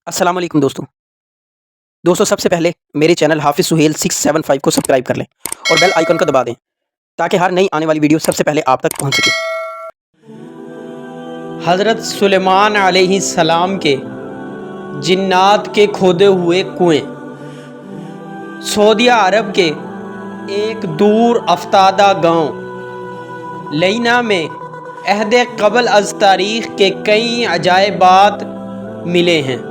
अस्सलाम वालेकुम दोस्तों सबसे पहले मेरे चैनल हाफिज़ सुहेल 675 को सब्सक्राइब कर लें और बेल आइकन को दबा दें ताकि हर नई आने वाली वीडियो सबसे पहले आप तक पहुंच सके। हज़रत सुलेमान अलैहिस्सलाम के जिन्नात के खोदे हुए कुएं। सऊदी अरब के एक दूर अफ्तादा गांव लैना में अहद क़बल अज़ तारीख़ के कई अजायबात मिले हैं।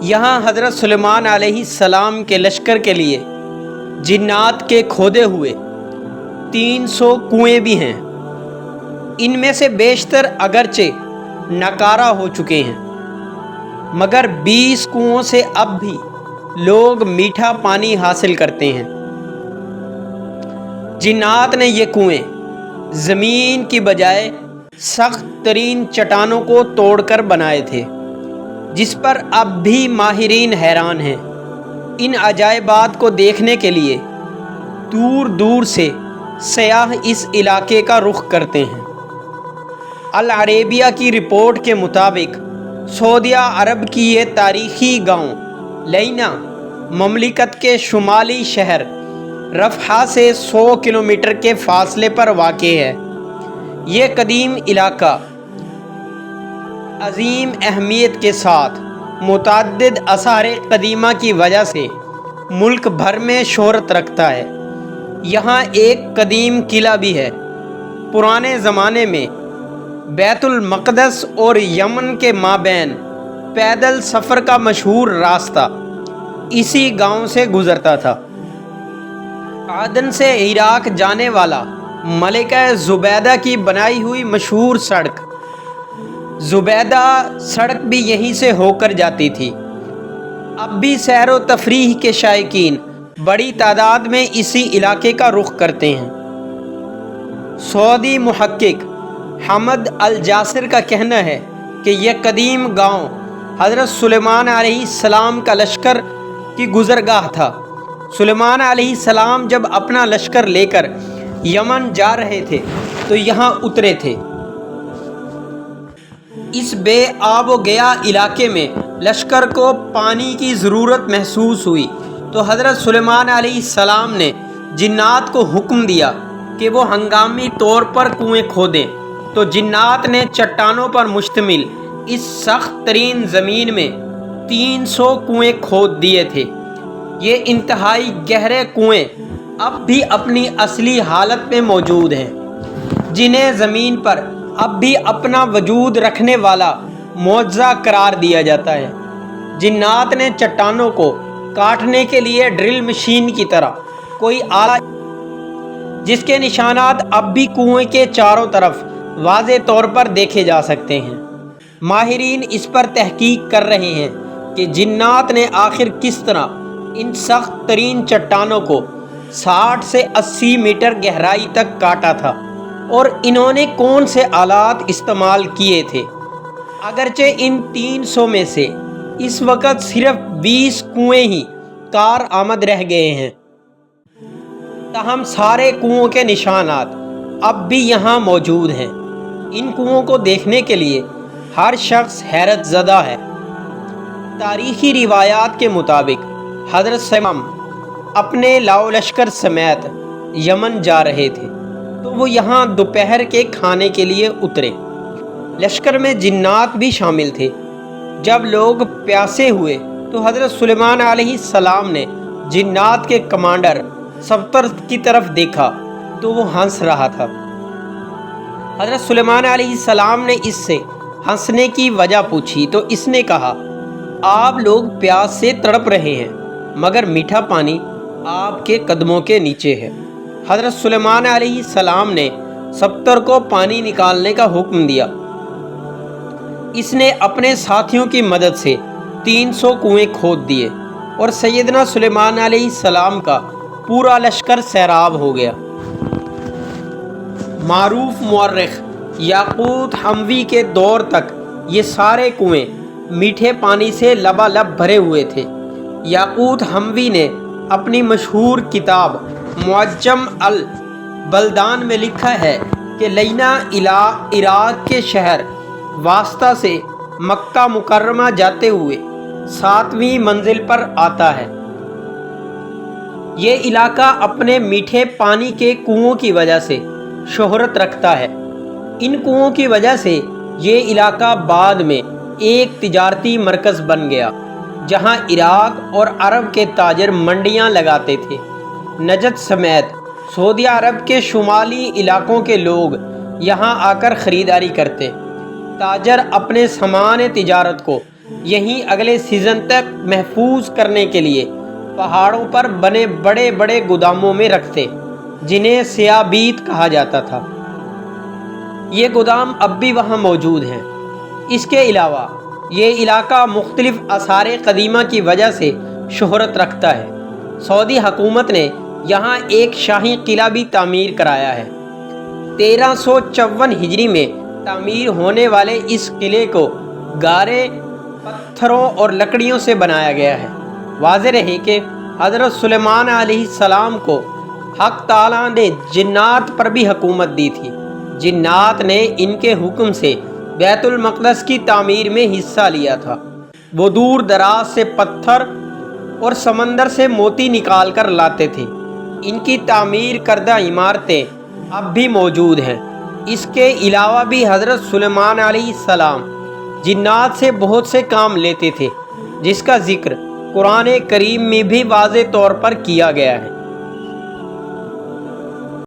यहाँ हज़रत सुलेमान अलैहिस्सलाम के लश्कर के लिए जिन्नात के खोदे हुए 300 कुएं भी हैं। इनमें से बेशतर अगरचे नकारा हो चुके हैं, मगर 20 कुओं से अब भी लोग मीठा पानी हासिल करते हैं। जिन्नात ने ये कुएं ज़मीन की बजाय सख्त तरीन चट्टानों को तोड़कर बनाए थे, जिस पर अब भी माहिरीन हैरान हैं। इन अजायबात को देखने के लिए दूर दूर से सयाह इस इलाके का रुख करते हैं। अल अरेबिया की रिपोर्ट के मुताबिक सऊदी अरब की ये तारीख़ी गांव लैना ममलिकत के शुमाली शहर रफ़हा से 100 किलोमीटर के फासले पर वाक़े है। ये कदीम इलाका अज़ीम अहमियत के साथ मुतअद्दिद आसार क़दीमा की वजह से मुल्क भर में शोहरत रखता है। यहाँ एक कदीम किला भी है। पुराने ज़माने में बैतुल मक़दस और यमन के माबैन पैदल सफ़र का मशहूर रास्ता इसी गांव से गुज़रता था। आदन से इराक़ जाने वाला मलिका ज़ुबैदा की बनाई हुई मशहूर सड़क ज़ुबैदा सड़क भी यहीं से होकर जाती थी। अब भी सैर व तफरीह के शायकीन बड़ी तादाद में इसी इलाके का रुख करते हैं। सऊदी मुहक्किक हमद अल जासिर का कहना है कि यह कदीम गांव हज़रत सुलेमान अलैहिस्सलाम का लश्कर की गुज़रगाह था। सुलेमान अलैहिस्सलाम जब अपना लश्कर लेकर यमन जा रहे थे तो यहाँ उतरे थे। इस बेआब व गया इलाके में लश्कर को पानी की ज़रूरत महसूस हुई तो हज़रत सुलेमान अलैहिस्सलाम ने जिन्नात को हुक्म दिया कि वो हंगामी तौर पर कुएं खोदें। तो जिन्नात ने चट्टानों पर मुश्तमिल इस सख्त तरीन ज़मीन में 300 कुएं खोद दिए थे। ये इंतहाई गहरे कुएं अब भी अपनी असली हालत में मौजूद हैं, जिन्हें ज़मीन पर अब भी अपना वजूद रखने वाला मौजज़ा करार दिया जाता है। जिन्नात ने चट्टानों को काटने के लिए ड्रिल मशीन की तरह कोई आला, जिसके निशानात अब भी कुएं के चारों तरफ वाज़े तौर पर देखे जा सकते हैं। माहिरीन इस पर तहकीक कर रहे हैं कि जिन्नात ने आखिर किस तरह इन सख्त तरीन चट्टानों को 60 से 80 मीटर गहराई तक काटा था और इन्होंने कौन से आलात इस्तेमाल किए थे। अगरचे इन 300 में से इस वक्त सिर्फ 20 कुएं ही कार आमद रह गए हैं, ताहम सारे कुओं के निशानात अब भी यहाँ मौजूद हैं। इन कुओं को देखने के लिए हर शख्स हैरत ज़दा है। तारीख़ी रिवायात के मुताबिक हज़रत सैम अपने लाओ लश्कर समेत यमन जा रहे थे तो वो यहाँ दोपहर के खाने के लिए उतरे। लश्कर में जिन्नात भी शामिल थे। जब लोग प्यासे हुए तो हज़रत सुलेमान अलैहिस्सलाम ने जिन्नात के कमांडर सब्तर की तरफ देखा तो वो हंस रहा था। हज़रत सुलेमान अलैहिस्सलाम ने इससे हंसने की वजह पूछी तो इसने कहा, आप लोग प्यास से तड़प रहे हैं, मगर मीठा पानी आपके कदमों के नीचे है। हज़रत सुलेमान अलैहिस्सलाम ने सब्तर को पानी निकालने का हुक्म दिया। इसने अपने साथियों की मदद से 300 कुएं खोद दिए और सैयदना सुलेमान अलैहिस्सलाम का पूरा लश्कर सैराब हो गया। मारूफ मुअर्रिख याकूत हमवी के दौर तक ये सारे कुएं मीठे पानी से लबालब भरे हुए थे। याकूत हमवी ने अपनी मशहूर किताब मुअज्जम अल बलदान में लिखा है कि लैना इराक़ के शहर वास्ता से मक्का मुकर्रमा जाते हुए 7ویں منزل پر آتا ہے۔ یہ علاقہ اپنے میٹھے پانی کے کنوؤں کی وجہ سے شہرت رکھتا ہے۔ ان کنوؤں کی وجہ سے یہ علاقہ بعد میں ایک تجارتی مرکز بن گیا، جہاں عراق اور عرب کے تاجر منڈیاں لگاتے تھے۔ نجد سمیت سعودی عرب کے شمالی علاقوں کے لوگ یہاں آ کر خریداری کرتے۔ تاجر اپنے سامان تجارت کو یہیں اگلے سیزن تک محفوظ کرنے کے لیے پہاڑوں پر بنے بڑے بڑے گوداموں میں رکھتے، جنہیں سیابیت کہا جاتا تھا۔ یہ گودام اب بھی وہاں موجود ہیں۔ اس کے علاوہ یہ علاقہ مختلف آثار قدیمہ کی وجہ سے شہرت رکھتا ہے۔ سعودی حکومت نے یہاں ایک شاہی قلعہ بھی تعمیر کرایا ہے۔ 1354 ہجری میں تعمیر ہونے والے اس قلعے کو گارے، پتھروں اور لکڑیوں سے بنایا گیا ہے۔ واضح رہے کہ حضرت سلیمان علیہ السلام کو حق تعالیٰ نے جنات پر بھی حکومت دی تھی۔ جنات نے ان کے حکم سے بیت المقدس کی تعمیر میں حصہ لیا تھا۔ وہ دور دراز سے پتھر اور سمندر سے موتی نکال کر لاتے تھے۔ ان کی تعمیر کردہ عمارتیں اب بھی موجود ہیں۔ اس کے علاوہ بھی حضرت سلیمان علیہ السلام جنات سے بہت سے کام لیتے تھے، جس کا ذکر قرآن کریم میں بھی واضح طور پر کیا گیا ہے۔